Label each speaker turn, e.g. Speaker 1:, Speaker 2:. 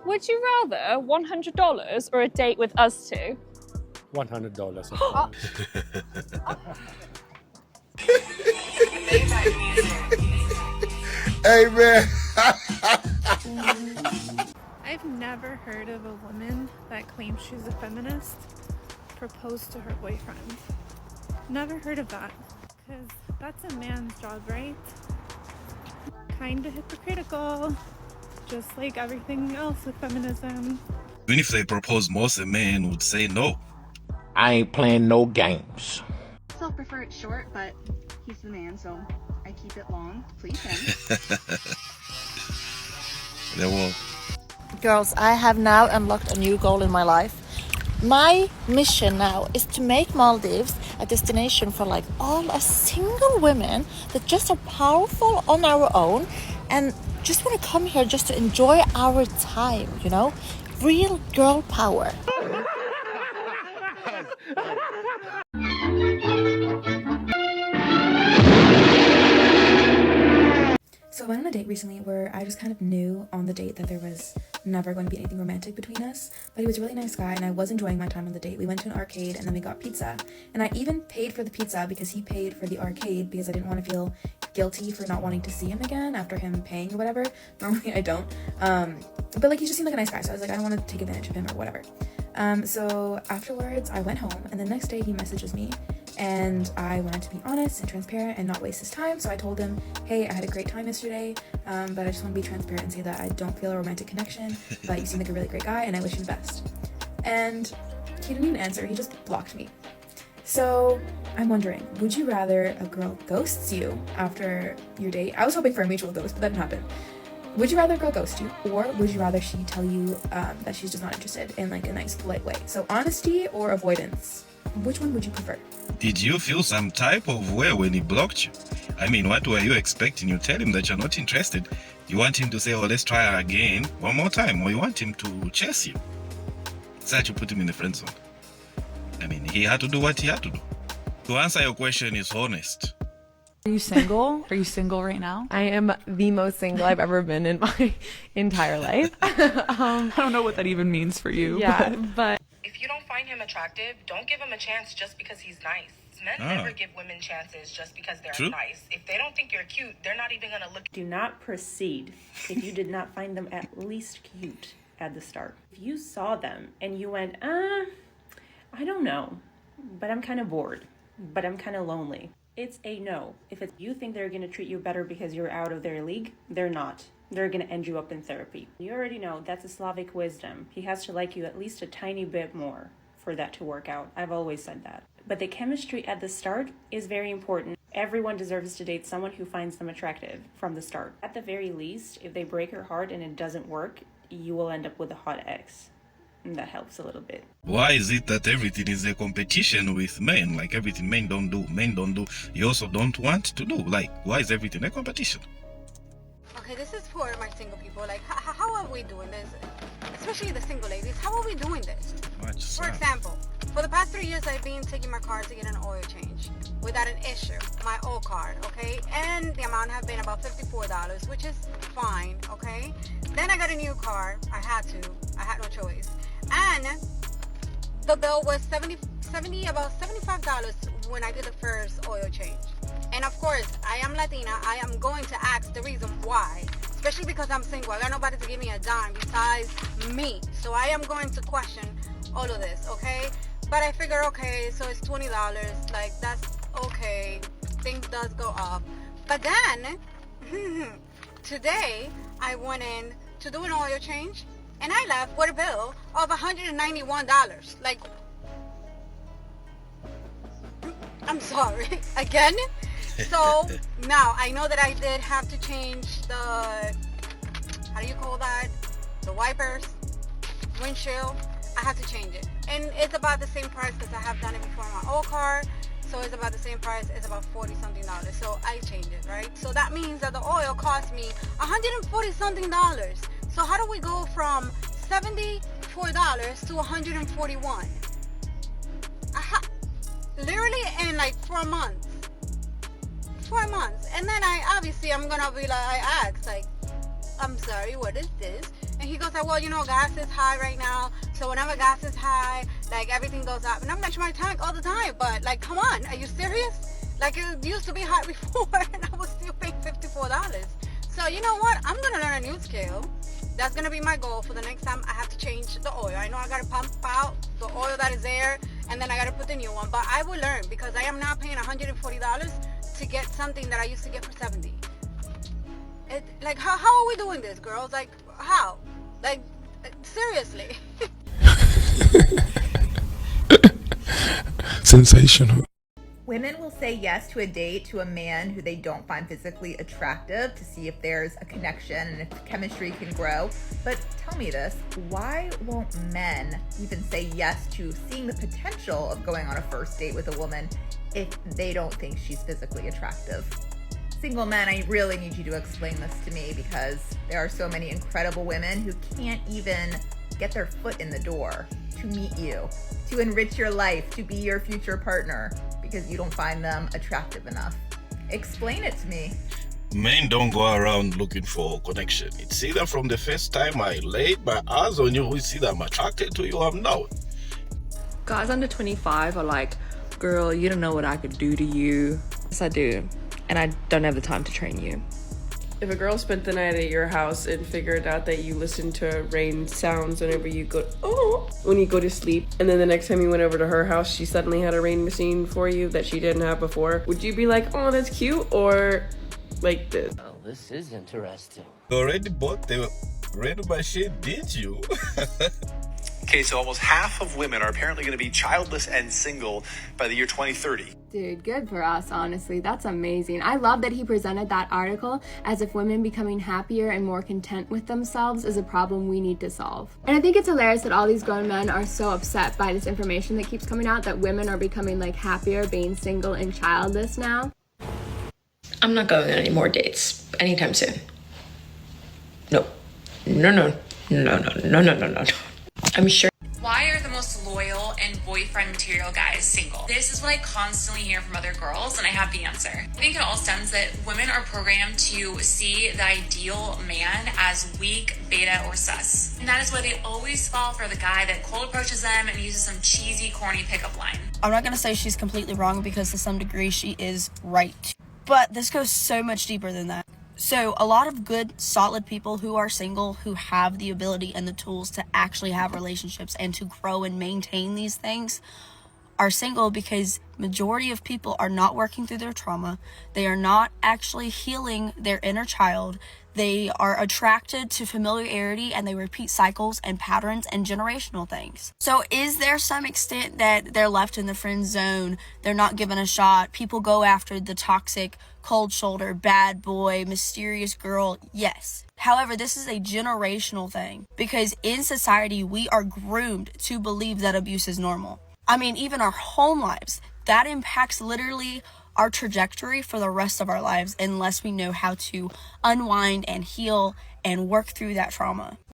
Speaker 1: Would you rather $100 or a date with us two?
Speaker 2: $100.
Speaker 3: Hey, man.
Speaker 4: I've never heard of a woman that claims she's a feminist propose to her boyfriend. Never heard of that, because that's a man's job, right? Kinda hypocritical, just like everything else with feminism.
Speaker 5: Even if they propose, most men would say no.
Speaker 6: I ain't playing no games.
Speaker 7: Still prefer it short, but he's the man, so I keep it long to please him.
Speaker 5: They will.
Speaker 8: Girls, I have now unlocked a new goal in my life. My mission now is to make Maldives a destination for like all us single women that just are powerful on our own and just want to come here just to enjoy our time, you know? Real girl power.
Speaker 9: So I went on a date recently where I just kind of knew on the date that there was never going to be anything romantic between us, but he was a really nice guy and I was enjoying my time on the date. We went to an arcade and then we got pizza, and I even paid for the pizza because he paid for the arcade because I didn't want to feel guilty for not wanting to see him again after him paying or whatever. Normally I don't, but like he just seemed like a nice guy, so I was like, I don't want to take advantage of him or whatever. So afterwards I went home, and the next day he messages me, and I wanted to be honest and transparent and not waste his time. So I told him, hey, I had a great time yesterday, but I just want to be transparent and say that I don't feel a romantic connection, but you seem like a really great guy and I wish you the best. And he didn't even answer, he just blocked me. So I'm wondering, would you rather a girl ghosts you after your date? I was hoping for a mutual ghost, but that didn't happen. Would you rather a girl ghost you, or would you rather she tell you that she's just not interested in like a nice polite way? So honesty or avoidance? Which one would you prefer?
Speaker 5: Did you feel some type of way when he blocked you? I mean, what were you expecting? You tell him that you're not interested. You want him to say, oh, let's try again one more time, or you want him to chase you. So that you put him in the friend zone. I mean, he had to do what he had to do. To answer your question is honest.
Speaker 10: Are you single? Are you single right now?
Speaker 11: I am the most single I've ever been in my entire life.
Speaker 10: I don't know what that even means for you.
Speaker 11: Yeah, but
Speaker 12: if you don't find him attractive, don't give him a chance just because he's nice. Men never give women chances just because they're nice. If they don't think you're cute, they're not even gonna look.
Speaker 13: Do not proceed if you did not find them at least cute at the start. If you saw them and you went, I don't know, but I'm kind of bored, but I'm kind of lonely, it's a no. If you think they're gonna treat you better because you're out of their league, they're not. They're gonna end you up in therapy. You already know that's a Slavic wisdom. He has to like you at least a tiny bit more for that to work out. I've always said that. But the chemistry at the start is very important. Everyone deserves to date someone who finds them attractive from the start. At the very least, if they break your heart and it doesn't work, you will end up with a hot ex. And that helps a little bit.
Speaker 5: Why is it that everything is a competition with men? Like everything men don't do, you also don't want to do. Like, why is everything a competition?
Speaker 7: Okay, this is for my single people. Like, how are we doing this? Especially the single ladies, how are we doing this? For example, for the past 3 years, I've been taking my car to get an oil change without an issue. My old card, okay? And the amount have been about $54, which is fine, okay? Then I got a new car. I had no choice. And the bill was about $75 when I did the first oil change. And of course, I am Latina. I am going to ask the reason why, especially because I'm single. I got nobody to give me a dime besides me. So I am going to question all of this, okay? But I figure, okay, so it's $20. Like, that's okay. Things does go up. But then, today, I went in to do an oil change, and I left with a bill of $191. Like, I'm sorry, again? So now I know that I did have to change the, how do you call that? The wipers, windshield. I have to change it. And it's about the same price because I have done it before on my old car. So it's about the same price. It's about $40 something. So I changed it, right? So that means that the oil cost me $140 something. So how do we go from $74 to $141? Literally in like 4 months. 4 months. And then I'm gonna be like, I ask, like, I'm sorry, what is this? And he goes like, well, you know, gas is high right now, so whenever gas is high, like everything goes up. And I'm like, my tank all the time, but like, come on, are you serious? Like, it used to be high before and I was still paying $54. So you know what, I'm gonna learn a new skill. That's gonna be my goal for the next time I have to change the oil. I know I gotta pump out the oil that is there, and then I gotta put the new one, but I will learn, because I am not paying $140 to get something that I used to get for $70. Like, how are we doing this, girls? Like, how? Like, seriously.
Speaker 3: Sensational.
Speaker 14: Women will say yes to a date to a man who they don't find physically attractive to see if there's a connection and if chemistry can grow. But tell me this, why won't men even say yes to seeing the potential of going on a first date with a woman if they don't think she's physically attractive? Single men, I really need you to explain this to me, because there are so many incredible women who can't even get their foot in the door to meet you, to enrich your life, to be your future partner, because you don't find them attractive enough. Explain it to me.
Speaker 5: Men don't go around looking for connection. It's either from the first time I laid my eyes on you, it's either I'm attracted to you or I'm not.
Speaker 15: Guys under 25 are like, girl, you don't know what I could do to you. Yes, I do. And I don't have the time to train you.
Speaker 16: If a girl spent the night at your house and figured out that you listen to rain sounds whenever you go, when you go to sleep, and then the next time you went over to her house, she suddenly had a rain machine for you that she didn't have before, would you be like, oh, that's cute, or like this?
Speaker 17: Oh, this is interesting.
Speaker 5: You already bought the rain machine, did you?
Speaker 18: Okay, so almost half of women are apparently going to be childless and single by the year 2030.
Speaker 19: Dude, good for us, honestly. That's amazing. I love that he presented that article as if women becoming happier and more content with themselves is a problem we need to solve. And I think it's hilarious that all these grown men are so upset by this information that keeps coming out, that women are becoming like happier being single and childless now.
Speaker 20: I'm not going on any more dates anytime soon. No. No. I'm sure.
Speaker 21: Why are the most loyal and boyfriend material guys single? This is what I constantly hear from other girls, and I have the answer. I think it all stems that women are programmed to see the ideal man as weak, beta, or sus. And that is why they always fall for the guy that cold approaches them and uses some cheesy, corny pickup line.
Speaker 22: I'm not gonna say she's completely wrong, because to some degree she is right. But this goes so much deeper than that. So a lot of good, solid people who are single, who have the ability and the tools to actually have relationships and to grow and maintain these things, are single because majority of people are not working through their trauma. They are not actually healing their inner child. They are attracted to familiarity, and they repeat cycles and patterns and generational things. So is there some extent that they're left in the friend zone? They're not given a shot. People go after the toxic, cold shoulder, bad boy, mysterious girl. Yes. However, this is a generational thing, because in society, we are groomed to believe that abuse is normal. I mean, even our home lives, that impacts literally our trajectory for the rest of our lives unless we know how to unwind and heal and work through that trauma.